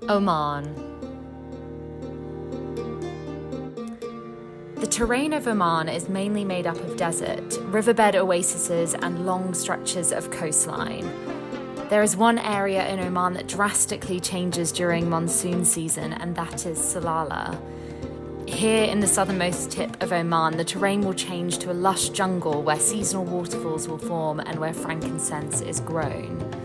Oman. The terrain of Oman is mainly made up of desert, riverbed oases and long stretches of coastline. There is one area in Oman that drastically changes during monsoon season, and that is Salalah. Here in the southernmost tip of Oman, the terrain will change to a lush jungle where seasonal waterfalls will form and where frankincense is grown.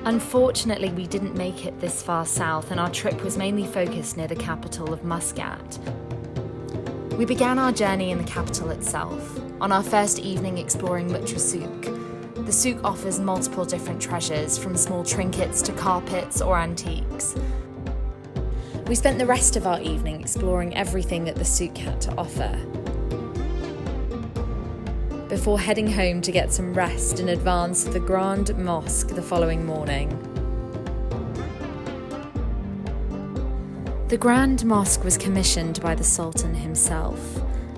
Unfortunately, we didn't make it this far south, and our trip was mainly focused near the capital of Muscat. We began our journey in the capital itself, on our first evening exploring Mutra Souk. The souk offers multiple different treasures, from small trinkets to carpets or antiques. We spent the rest of our evening exploring everything that the souk had to offer, before heading home to get some rest in advance of the Grand Mosque the following morning. The Grand Mosque was commissioned by the Sultan himself,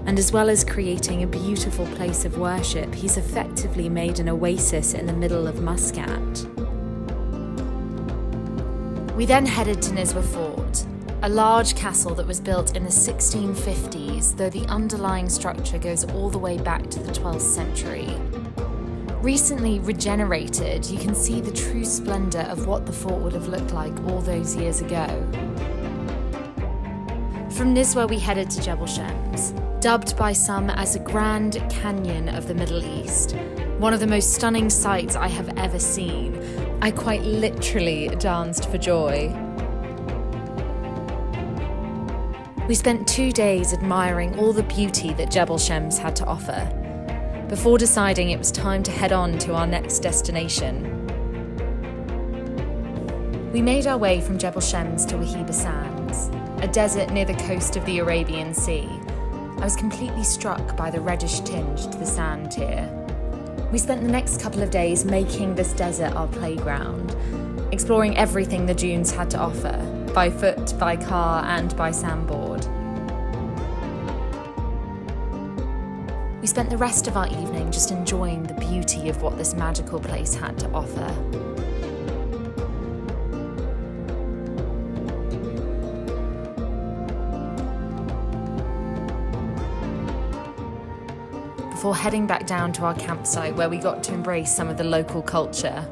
and as well as creating a beautiful place of worship, he's effectively made an oasis in the middle of Muscat. We then headed to Nizwa Fort, a large castle that was built in the 1650s, though the underlying structure goes all the way back to the 12th century. Recently regenerated, you can see the true splendour of what the fort would have looked like all those years ago. From Nizwa we headed to Jebel Shams, dubbed by some as a Grand Canyon of the Middle East, one of the most stunning sights I have ever seen. I quite literally danced for joy. We spent 2 days admiring all the beauty that Jebel Shams had to offer, before deciding it was time to head on to our next destination. We made our way from Jebel Shams to Wahiba Sands, a desert near the coast of the Arabian Sea. I was completely struck by the reddish tinge to the sand here. We spent the next couple of days making this desert our playground, exploring everything the dunes had to offer, by foot, by car, and by sandboard. We spent the rest of our evening just enjoying the beauty of what this magical place had to offer. Before heading back down to our campsite where we got to embrace some of the local culture.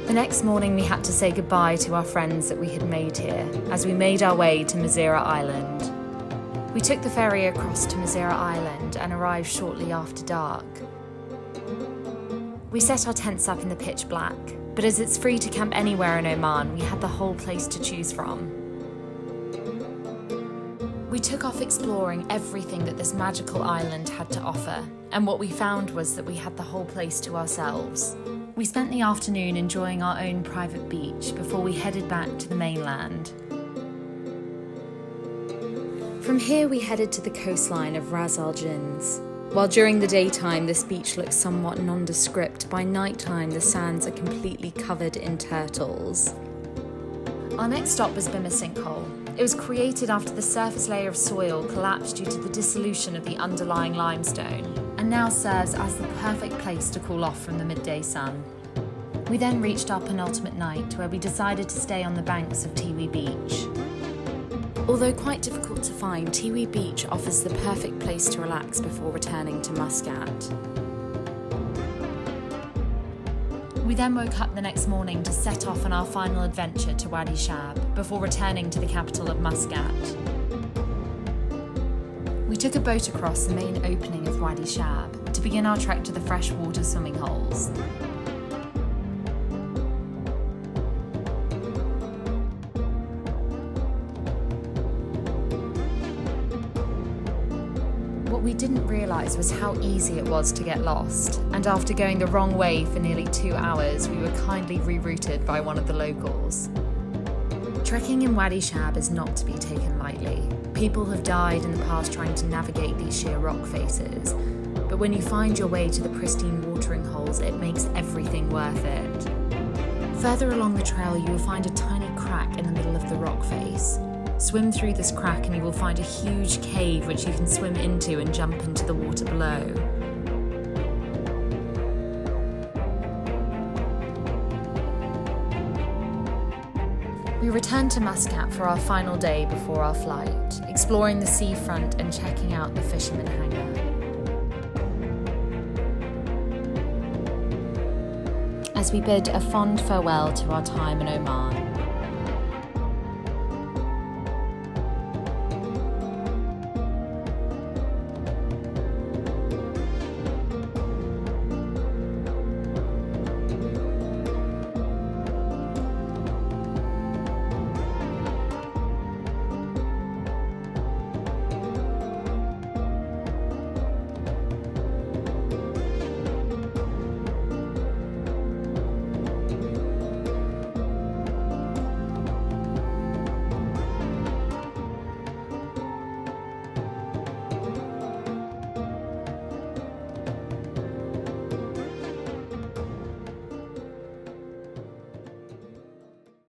The next morning we had to say goodbye to our friends that we had made here as we made our way to Masirah Island. We took the ferry across to Masirah Island and arrived shortly after dark. We set our tents up in the pitch black, but as it's free to camp anywhere in Oman, we had the whole place to choose from. We took off exploring everything that this magical island had to offer, and what we found was that we had the whole place to ourselves. We spent the afternoon enjoying our own private beach before we headed back to the mainland. From here we headed to the coastline of Ras-Al-Jinz. While during the daytime this beach looks somewhat nondescript, by nighttime the sands are completely covered in turtles. Our next stop was Bimmah Sink Hole. It was created after the surface layer of soil collapsed due to the dissolution of the underlying limestone, and now serves as the perfect place to cool off from the midday sun. We then reached our penultimate night, where we decided to stay on the banks of Tiwi Beach. Although quite difficult to find, Tiwi Beach offers the perfect place to relax before returning to Muscat. We then woke up the next morning to set off on our final adventure to Wadi Shab, before returning to the capital of Muscat. We took a boat across the main opening of Wadi Shab to begin our trek to the freshwater swimming holes. What we didn't realise was how easy it was to get lost, and after going the wrong way for nearly 2 hours, we were kindly rerouted by one of the locals. Trekking in Wadi Shab is not to be taken lightly. People have died in the past trying to navigate these sheer rock faces, but when you find your way to the pristine watering holes, it makes everything worth it. Further along the trail, you will find a tiny crack in the middle of the rock face. Swim through this crack and you will find a huge cave which you can swim into and jump into the water below. We returned to Muscat for our final day before our flight, exploring the seafront and checking out the fisherman hangar. As we bid a fond farewell to our time in Oman,